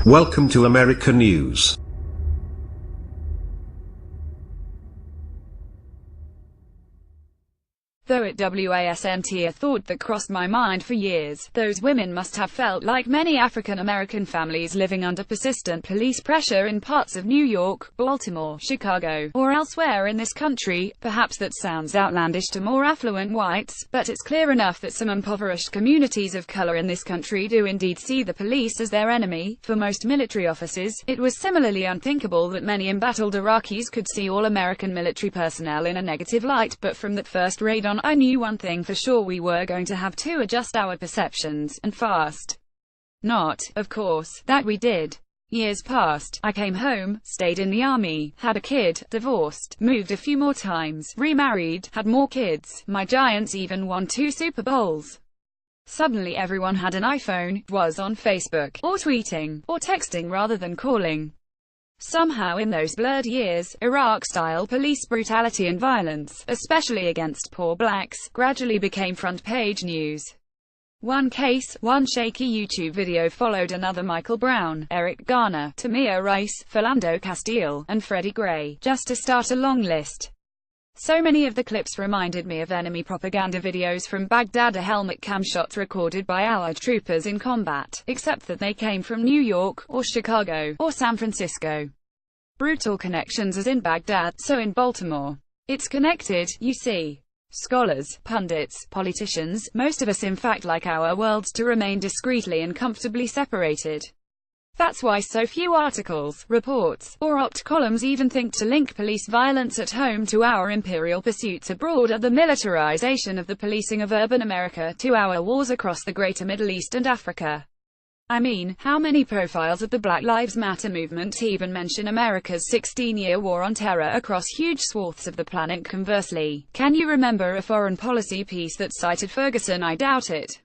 Welcome to America News. Though it wasn't a thought that crossed my mind for years, those women must have felt like many African-American families living under persistent police pressure in parts of New York, Baltimore, Chicago, or elsewhere in this country. Perhaps that sounds outlandish to more affluent whites, but it's clear enough that some impoverished communities of color in this country do indeed see the police as their enemy. For most military officers, it was similarly unthinkable that many embattled Iraqis could see all American military personnel in a negative light, but from that first raid on, I knew one thing for sure: we were going to have to adjust our perceptions, and fast. Not, of course, that we did. Years passed, I came home, stayed in the army, had a kid, divorced, moved a few more times, remarried, had more kids, my Giants even won 2 Super Bowls. Suddenly everyone had an iPhone, was on Facebook, or tweeting, or texting rather than calling. Somehow in those blurred years, Iraq-style police brutality and violence, especially against poor blacks, gradually became front-page news. One case, one shaky YouTube video followed another: Michael Brown, Eric Garner, Tamir Rice, Philando Castile, and Freddie Gray, just to start a long list. So many of the clips reminded me of enemy propaganda videos from Baghdad, a helmet cam shots recorded by Allied troopers in combat, except that they came from New York, or Chicago, or San Francisco. Brutal connections as in Baghdad, so in Baltimore. It's connected, you see. Scholars, pundits, politicians, most of us in fact like our worlds to remain discreetly and comfortably separated. That's why so few articles, reports, or opt columns even think to link police violence at home to our imperial pursuits abroad, or the militarization of the policing of urban America, to our wars across the greater Middle East and Africa. I mean, how many profiles of the Black Lives Matter movement even mention America's 16-year war on terror across huge swaths of the planet? Conversely, can you remember a foreign policy piece that cited Ferguson? I doubt it.